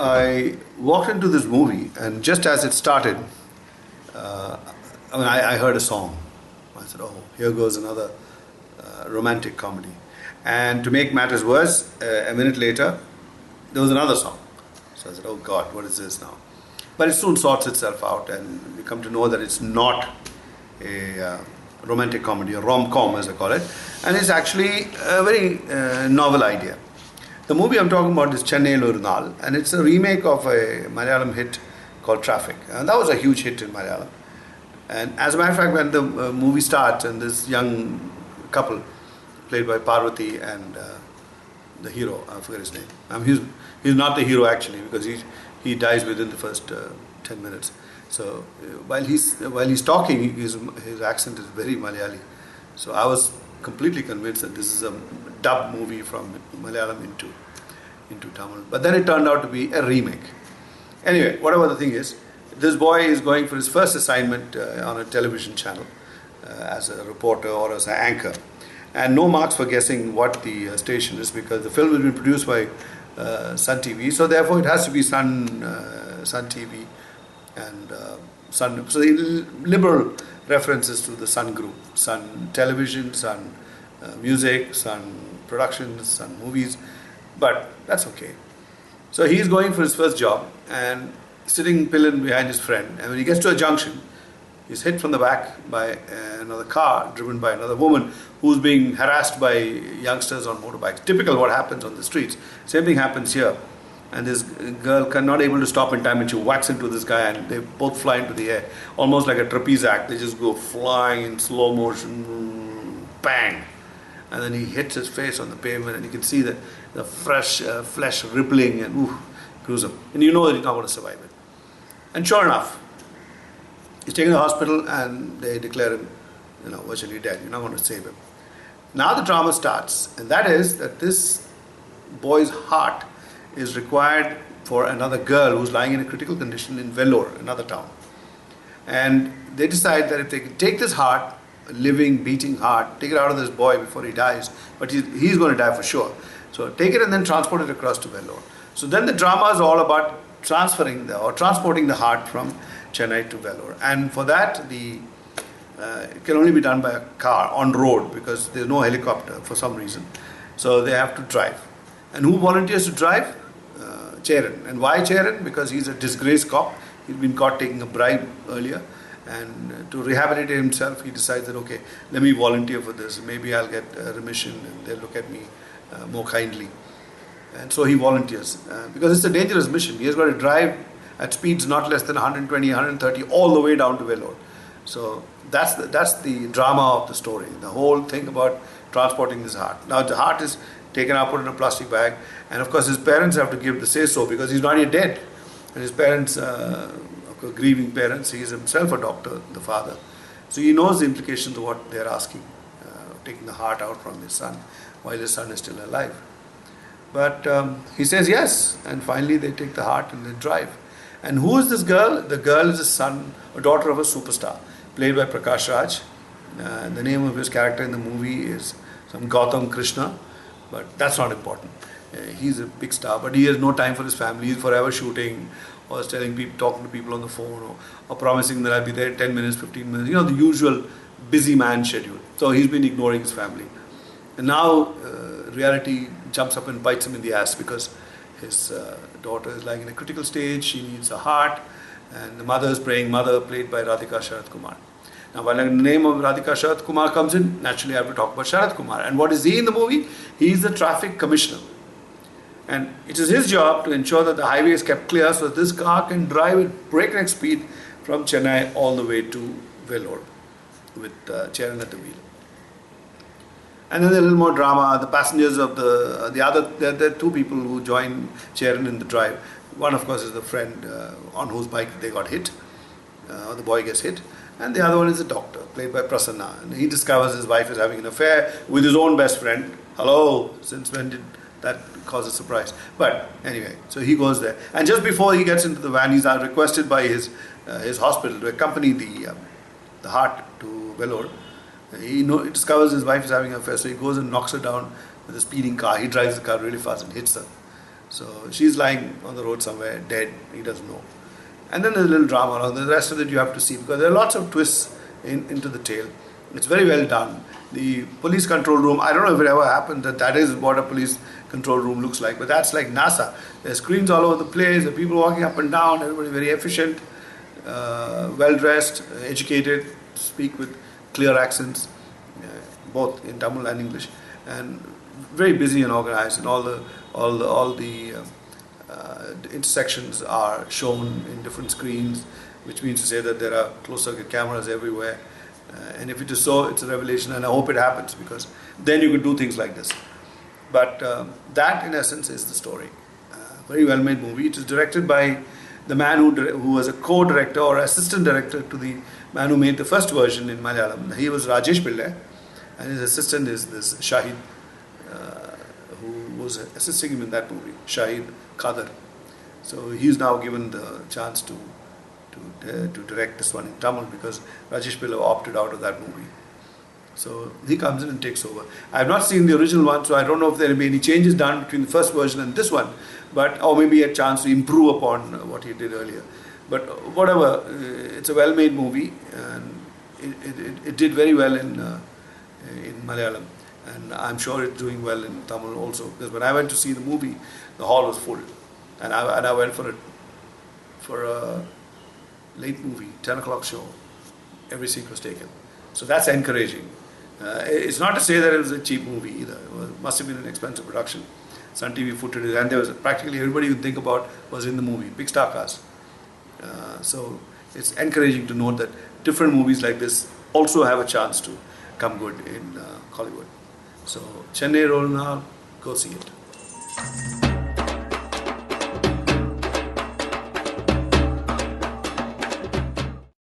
I walked into this movie, and just as it started, uh, I heard a song. I said, "Oh, here goes another romantic comedy." And to make matters worse, a minute later, there was another song. So I said, "Oh God, what is this now?" But it soon sorts itself out, and we come to know that it's not a romantic comedy, a rom-com as I call it, and it's actually a very novel idea. The movie I'm talking about is Chennayil Naal, and it's a remake of a Malayalam hit called Traffic. And that was a huge hit in Malayalam. And as a matter of fact, when the movie starts and this young couple, played by Parvati and the hero, I forget his name. He's not the hero actually, because he dies within the first 10 minutes. So while he's talking, his accent is very Malayali. So I was completely convinced that this is a dub movie from Malayalam into Tamil. But then it turned out to be a remake. Anyway, whatever the thing is, this boy is going for his first assignment on a television channel as a reporter or as an anchor. And no marks for guessing what the station is, because the film has been produced by Sun TV, so therefore it has to be Sun TV and Sun. So the liberal references to the Sun Group, Sun Television, Sun Music, Sun Productions, Sun Movies, but that's okay. So he's going for his first job and sitting pillin behind his friend, and when he gets to a junction, he's hit from the back by another car driven by another woman who's being harassed by youngsters on motorbikes. Typical what happens on the streets. Same thing happens here. And this girl not able to stop in time, and she whacks into this guy, and they both fly into the air. Almost like a trapeze act. They just go flying in slow motion, bang. And then he hits his face on the pavement, and you can see the fresh flesh rippling, and gruesome. And you know that he's not going to survive it. And sure enough, he's taken to the hospital, and they declare him, virtually dead. You're not going to save him. Now the drama starts, and that is that this boy's heart is required for another girl who's lying in a critical condition in Vellore, another town. And they decide that if they can take this heart, a living, beating heart, take it out of this boy before he dies, but he's going to die for sure. So take it and then transport it across to Vellore. So then the drama is all about transporting the heart from Chennai to Vellore. And for that, it can only be done by a car on road, because there's no helicopter for some reason. So they have to drive. And who volunteers to drive? Charan. And why Charan? Because he's a disgraced cop. He's been caught taking a bribe earlier. And to rehabilitate himself, he decides that, okay, let me volunteer for this. Maybe I'll get remission and they'll look at me more kindly. And so he volunteers. Because it's a dangerous mission. He has got to drive at speeds not less than 120, 130, all the way down to Vellore. So that's the drama of the story. The whole thing about transporting this heart. Now the heart is taken out, put in a plastic bag, and of course his parents have to give the say-so, because he's not yet dead. And his parents, of course, grieving parents, he is himself a doctor, the father. So he knows the implications of what they're asking, taking the heart out from his son while his son is still alive. But he says yes, and finally they take the heart and they drive. And who is this girl? The girl is a daughter of a superstar, played by Prakash Raj. The name of his character in the movie is some Gautam Krishna, but that's not important. He's a big star, but he has no time for his family. He's forever shooting, or talking to people on the phone, or promising that I'll be there in 10 minutes, 15 minutes. The usual busy man schedule. So he's been ignoring his family. And now reality jumps up and bites him in the ass, because his daughter is lying in a critical stage. She needs a heart, and the mother is praying. Mother, played by Radhika Sharat Kumar. Now, when the name of Radhika Sharat Kumar comes in, naturally I have to talk about Sharat Kumar. And what is he in the movie? He is the traffic commissioner. And it is his job to ensure that the highway is kept clear, so that this car can drive at breakneck speed from Chennai all the way to Vellore with Charan at the wheel. And then a little more drama. The passengers of there are two people who join Charan in the drive. One, of course, is the friend on whose bike they got hit, or the boy gets hit. And the other one is a doctor, played by Prasanna. And he discovers his wife is having an affair with his own best friend. Hello, since when did that cause a surprise? But anyway, so he goes there. And just before he gets into the van, he's requested by his hospital to accompany the heart to Vellore. He discovers his wife is having an affair, so he goes and knocks her down with a speeding car. He drives the car really fast and hits her. So she's lying on the road somewhere, dead, he doesn't know. And then there's a little drama around the rest of it you have to see, because there are lots of twists into the tale. It's very well done. The police control room, I don't know if it ever happened that is what a police control room looks like, but that's like NASA. There's screens all over the place, there are people walking up and down, everybody very efficient, well dressed, educated, speak with clear accents, both in Tamil and English, and very busy and organized, and all the intersections are shown in different screens, which means to say that there are closed circuit cameras everywhere. And if it is so, it's a revelation, and I hope it happens, because then you could do things like this. But that, in essence, is the story. Very well made movie. It is directed by the man who was a co-director or assistant director to the man who made the first version in Malayalam. He was Rajesh Pillai, and his assistant is this Shahid, who was assisting him in that movie, Shahid Kader. So he's now given the chance to direct this one in Tamil, because Rajesh Pillai opted out of that movie. So he comes in and takes over. I have not seen the original one, so I don't know if there will be any changes done between the first version and this one, or maybe a chance to improve upon what he did earlier. But whatever, it's a well-made movie, and it did very well in Malayalam, and I'm sure it's doing well in Tamil also. Because when I went to see the movie, the hall was full, and I went for a late movie, 10 o'clock show. Every seat was taken. So that's encouraging. It's not to say that it was a cheap movie either. It must have been an expensive production. Sun TV footed it, and there was practically everybody you think about was in the movie. Big star cast. So it's encouraging to note that different movies like this also have a chance to come good in Hollywood. So Chennayil, Naal, go see it.